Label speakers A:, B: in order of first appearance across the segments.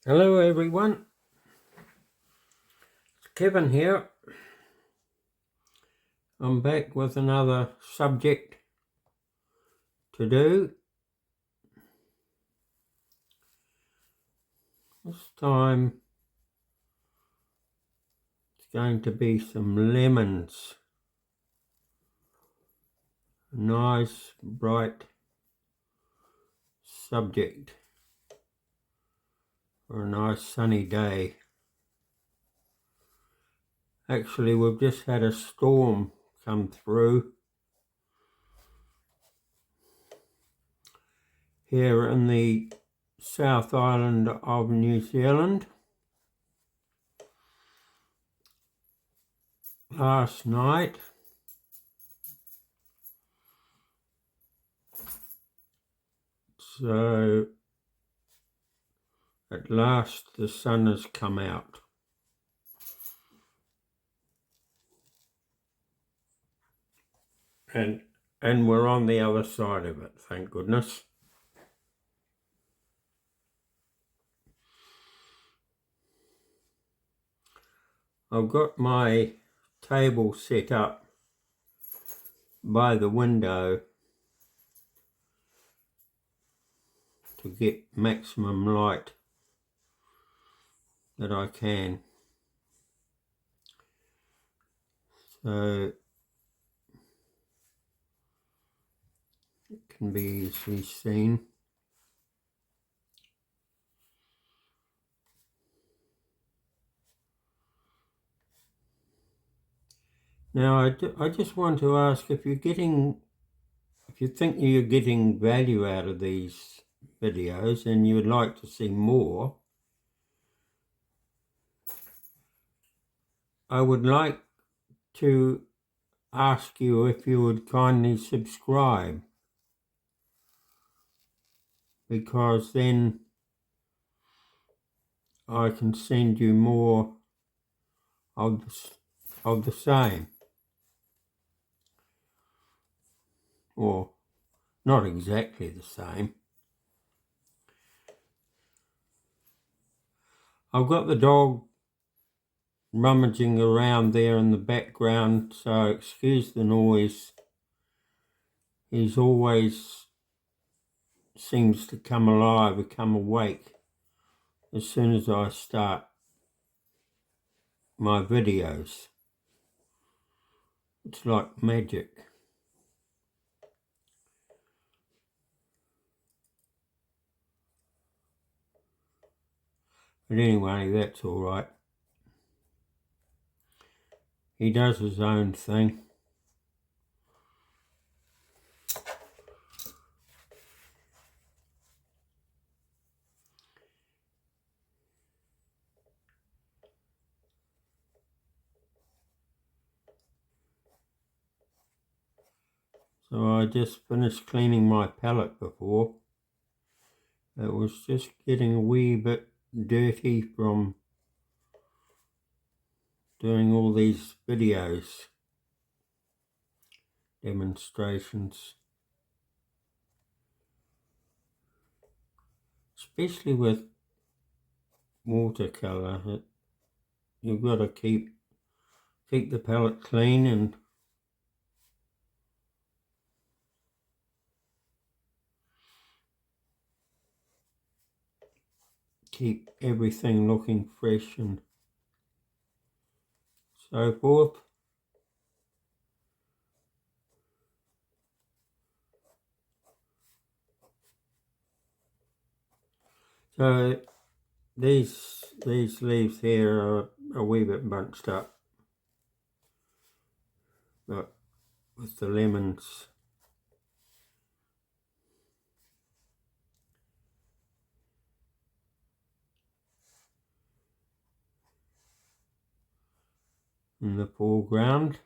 A: Hello everyone, it's Kevin here. I'm back with another subject to do. This time it's going to be some lemons. A nice bright subject for a nice sunny day. Actually, we've just had a storm come through here in the South Island of New Zealand last night. So at last the sun has come out. And we're on the other side of it, thank goodness. I've got my table set up by the window to get maximum light that I can. So it can be easily seen. Now I just want to ask if you think you're getting value out of these videos and you would like to see more, I would like to ask you if you would kindly subscribe, because then I can send you more of the same, or not exactly the same. I've got the dog rummaging around there in the background, so excuse the noise. He's always seems to come alive, become awake as soon as I start my videos. It's like magic. But anyway, that's all right. He does his own thing. So I just finished cleaning my palette before. It was just getting a wee bit dirty from doing all these videos, demonstrations, especially with watercolour. You've got to keep the palette clean and keep everything looking fresh and so forth. So these leaves here are a wee bit bunched up, but with the lemons in the foreground.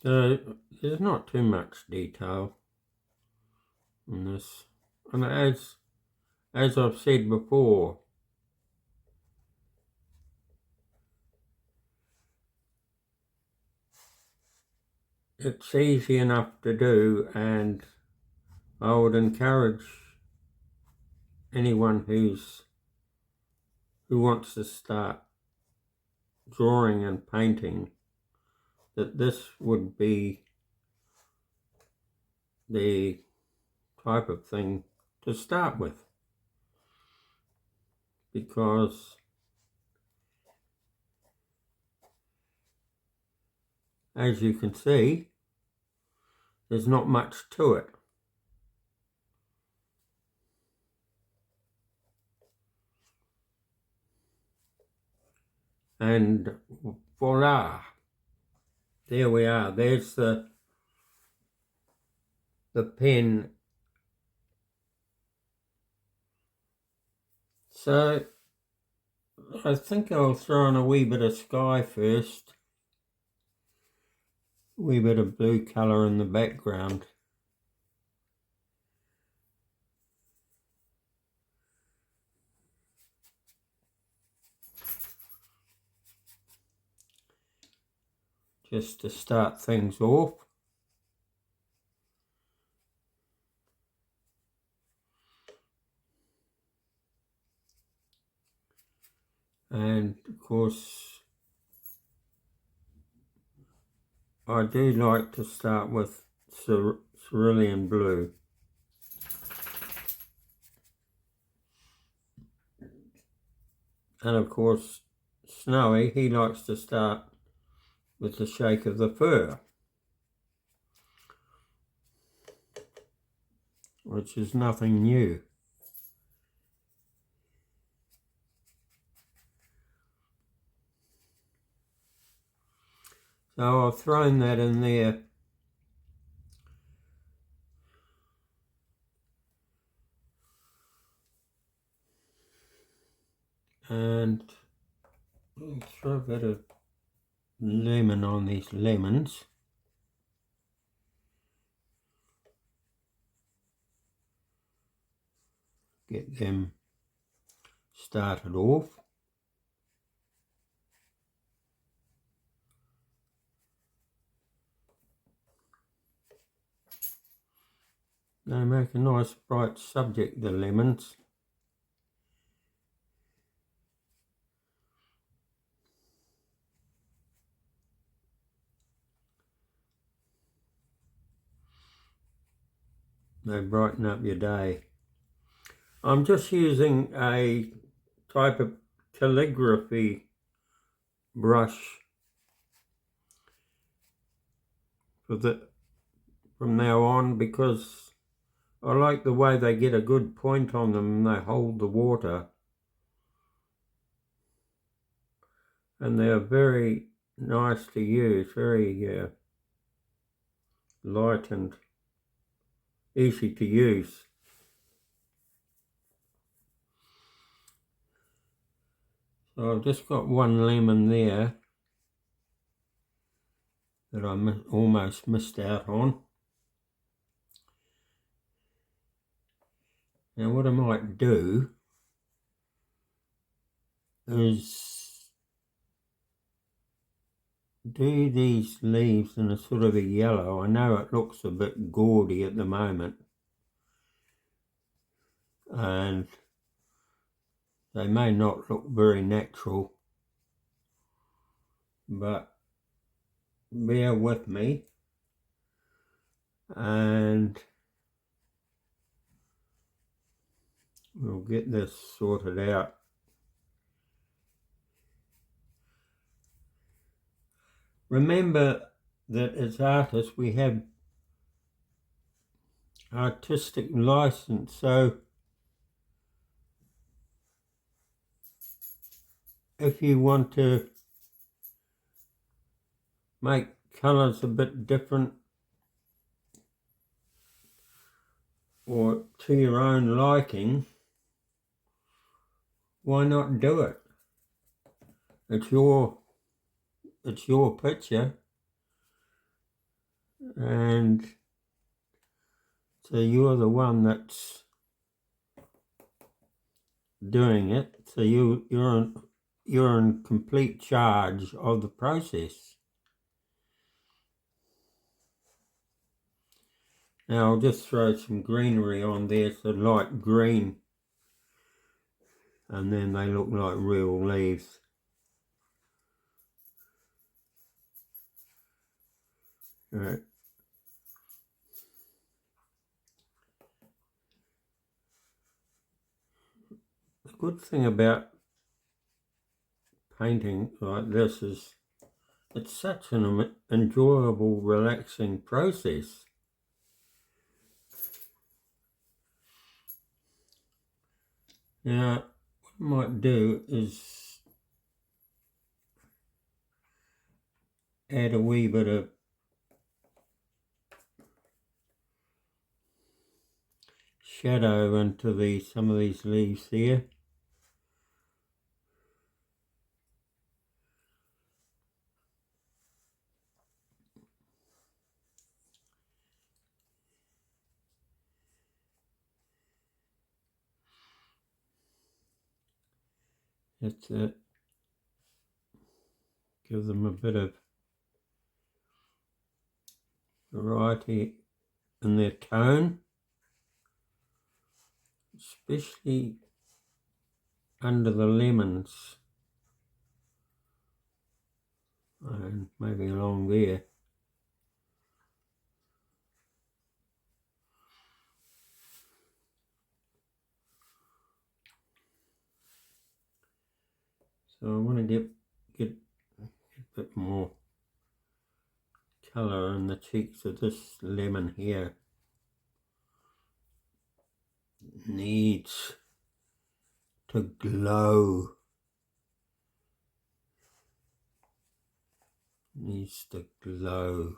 A: So there's not too much detail in this, and as I've said before, it's easy enough to do, and I would encourage anyone who wants to start drawing and painting that this would be the type of thing to start with, because as you can see, there's not much to it. And voila, there we are. There's the pen. So I think I'll throw in a wee bit of sky first, a wee bit of blue colour in the background. Just to start things off. And of course, I do like to start with cerulean blue. And of course, Snowy, he likes to start with the shake of the fur, which is nothing new. So I've thrown that in there. And I'll throw a bit of lemon on these lemons. Get them started off. They make a nice bright subject, the lemons. They brighten up your day. I'm just using a type of calligraphy brush from now on, because I like the way they get a good point on them and they hold the water. And they're very nice to use, very light and easy to use. So I've just got one lemon there that I almost missed out on. Now what I might do is do these leaves in a sort of a yellow. I know it looks a bit gaudy at the moment, and they may not look very natural, but bear with me and we'll get this sorted out. Remember that as artists we have artistic license, so if you want to make colours a bit different or to your own liking, why not do it? It's your picture, and so you're the one that's doing it, so you're in complete charge of the process. Now I'll just throw some greenery on there, so light green, and then they look like real leaves. Right. The good thing about painting like this is it's such an enjoyable, relaxing process. Now, what I might do is add a wee bit of shadow into some of these leaves here. That's it. Give them a bit of variety in their tone, especially under the lemons and maybe along there. So I want to get a bit more colour in the cheeks of this lemon here. It needs to glow. Needs to glow.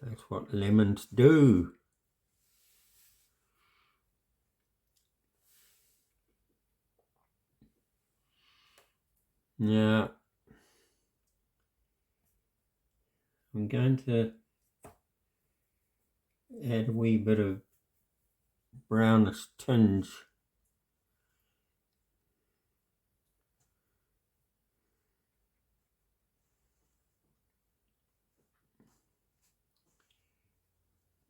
A: That's what lemons do. Now, I'm going to add a wee bit of brownish tinge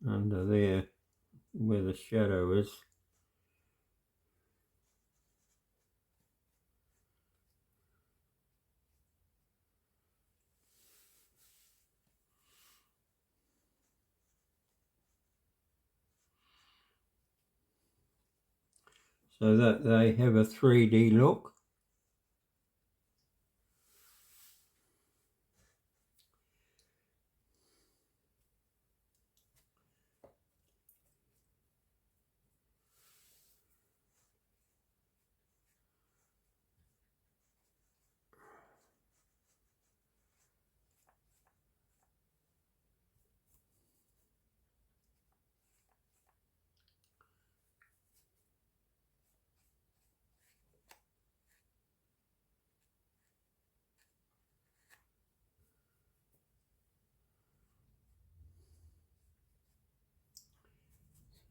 A: under there where the shadow is. So that they have a 3D look.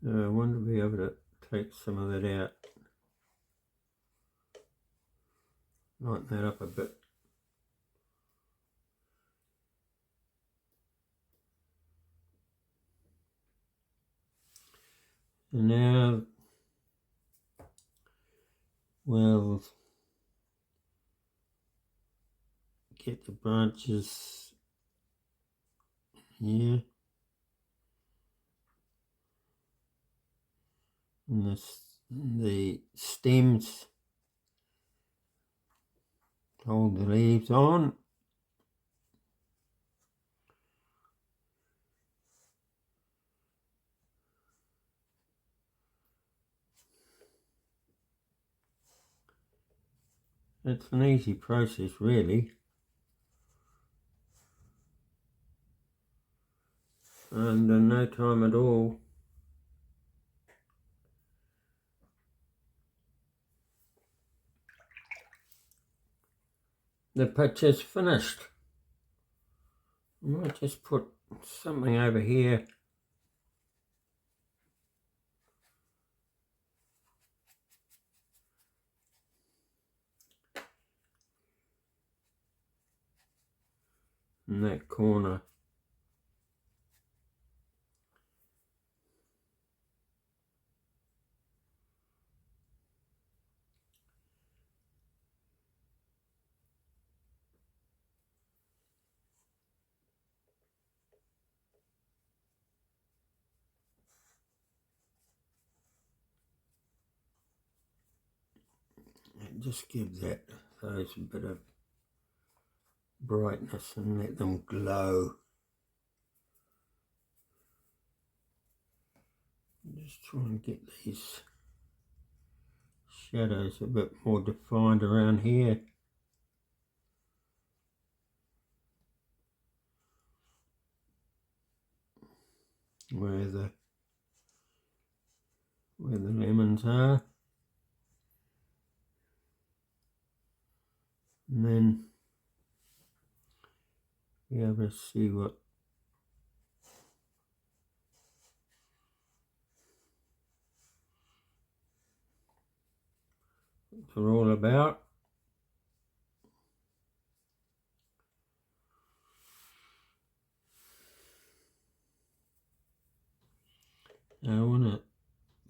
A: I want to be able to take some of that out. Lighten that up a bit. And now we'll get the branches here. And the stems hold the leaves on. It's an easy process, really. And in no time at all, the picture's finished. I might just put something over here. In that corner. just give those a bit of brightness and let them glow. Just try and get these shadows a bit more defined around here. Where the lemons are. And then be able to see what they're all about. I want a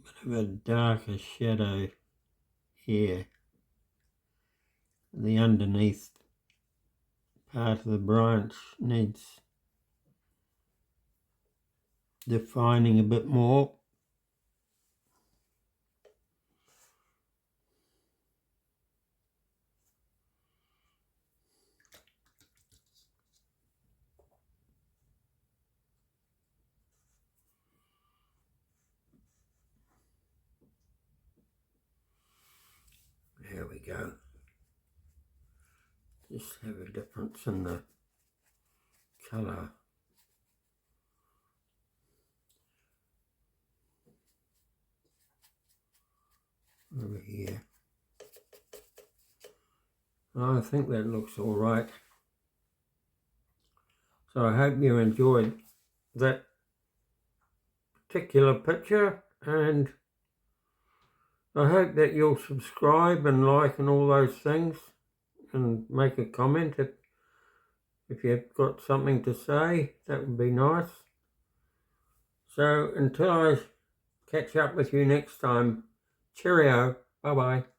A: bit of a darker shadow here. The underneath part of the branch needs defining a bit more. There we go. Just have a difference in the colour. Over here. I think that looks all right. So I hope you enjoyed that particular picture, and I hope that you'll subscribe and like and all those things, and make a comment if you've got something to say. That would be nice. So until I catch up with you next time, cheerio, bye bye.